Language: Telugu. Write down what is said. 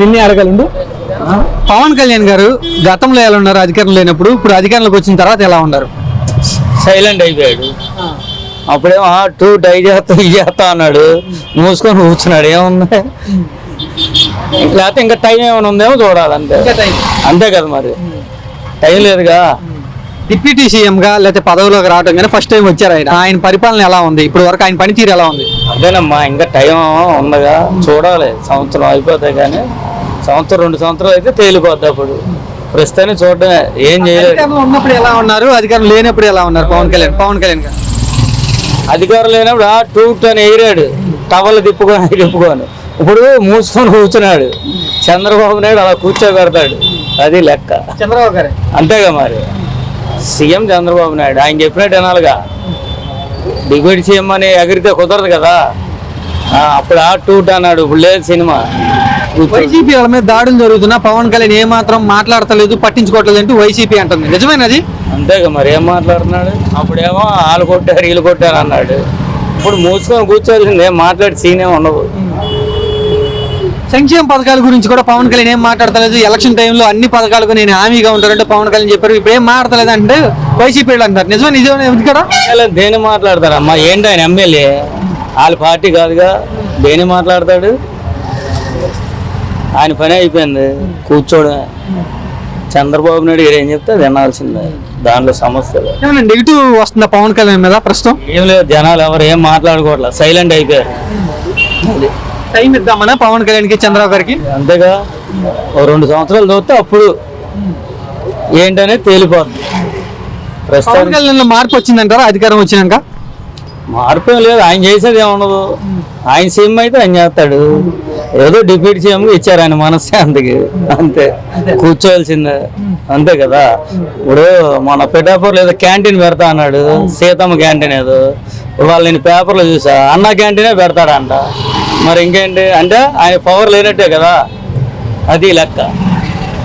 నిన్నే అడగలండు. పవన్ కళ్యాణ్ గారు గతంలో ఎలా ఉన్నారు అధికారం లేనప్పుడు, ఇప్పుడు అధికారంలోకి వచ్చిన తర్వాత ఎలా ఉన్నారు? సైలెంట్ అయిపోయాడు. అప్పుడేమో టూ డై చేస్తా ఇది చేస్తా అన్నాడు, మూసుకొని కూర్చున్నాడు. ఏముంది లేకపోతే ఇంకా టైం ఏమైనా ఉందేమో చూడాలి, అంతే అంతే కదా. మరి టైం లేదుగా. డిప్యూటీ సీఎం గా లేకపోతే పదవిలోకి రావడం కానీ ఫస్ట్ టైం వచ్చారు ఆయన. ఆయన పరిపాలన ఎలా ఉంది ఇప్పుడు వరకు? ఆయన పనితీరు ఎలా ఉంది? అదేనమ్మా, ఇంకా టైం ఉందగా, చూడాలి. సంవత్సరం అయిపోతాయి కానీ సంవత్సరం 2 సంవత్సరాలు అయితే తేలిపోద్ది. అప్పుడు ప్రస్తుతాన్ని చూడడమే, ఏం చేయలేదు. అధికారంలో ఉన్నప్పుడు ఎలా ఉన్నారు, అధికారం లేనప్పుడు ఎలా ఉన్నారు పవన్ కళ్యాణ్ గారు? అధికారం లేనప్పుడు టూట్ అని ఎగిరాడు, టవల్ తిప్పుకొని. ఇప్పుడు మూసుకొని కూర్చున్నాడు. చంద్రబాబు నాయుడు అలా కూర్చోబెడతాడు, అది లెక్క. చంద్రబాబు గారు అంతేగా మరి. సీఎం చంద్రబాబు నాయుడు ఆయన చెప్పినట్టు వినాలిగా. డిప్యూటీ సీఎం అని ఎగిరితే కుదరదు కదా. అప్పుడు టూట్ అన్నాడు, ఇప్పుడు లేదు సినిమా. వైసీపీ వాళ్ళ మీద దాడులు జరుగుతున్నా పవన్ కళ్యాణ్ ఏమాత్రం మాట్లాడతలేదు, పట్టించుకోవట్లేదు అంటూ వైసీపీ అంటుంది. నిజమేనది? అంతేగా మరి, ఏం మాట్లాడుతున్నాడు? అప్పుడేమో వాళ్ళు కొట్టారు వీళ్ళు కొట్టారు అన్నాడు. ఇప్పుడు మూసుకొని కూర్చోవాల్సింది, ఏం మాట్లాడి సీనే ఉండదు. సంక్షేమ పథకాల గురించి కూడా పవన్ కళ్యాణ్ ఏం మాట్లాడతలేదు. ఎలక్షన్ టైంలో అన్ని పథకాలకు నేను హామీగా ఉంటారంటే పవన్ కళ్యాణ్ చెప్పారు. ఇప్పుడు ఏం మాట్లాడలేదు అంటే వైసీపీ అంటారు. నిజమే కదా? దేని మాట్లాడతారమ్మా? ఏంటి ఆయన ఎమ్మెల్యే, వాళ్ళ పార్టీ కాదుగా, దేని మాట్లాడతాడు? ఆయన పని అయిపోయింది, కూర్చోవడమే. చంద్రబాబు నాయుడు ఏం చెప్తే వినాల్సిందే, దాంట్లో సమస్యలు. నెగిటివ్ వస్తుందా పవన్ కళ్యాణ్ మీద ప్రస్తుతం? ఏం లేదు, జనాలు ఎవరు ఏం మాట్లాడుకోవట్లేదు, సైలెంట్ అయిపోయారు. టైం ఇద్దామన్నా పవన్ కళ్యాణ్కి చంద్రబాబు గారికి? అంతేగా, 2 సంవత్సరాలు చూస్తే అప్పుడు ఏంటనేది తేలిపోద్ది. పవన్ కళ్యాణ్ మార్పు వచ్చిందంటారా అధికారం వచ్చినాక? మార్పు ఏం లేదు, ఆయన చేసేది ఏముండదు. ఆయన సీఎం అయితే ఆయన చేస్తాడు. ఏదో డిప్యూటీ సీఎంగా ఇచ్చారు ఆయన మనశ్శాంతికి, అంతే. కూర్చోవలసిందే, అంతే కదా. ఇప్పుడు మన పిఠాపూర్లో ఏదో క్యాంటీన్ పెడతా అన్నాడు, సీతమ్మ క్యాంటీన్. ఏదో ఇప్పుడు వాళ్ళు నేను పేపర్లో చూసా, అన్న క్యాంటీనే పెడతాడంట. మరి ఇంకేంటి అంటే ఆయన పవర్ లేనట్టే కదా, అది లెక్క.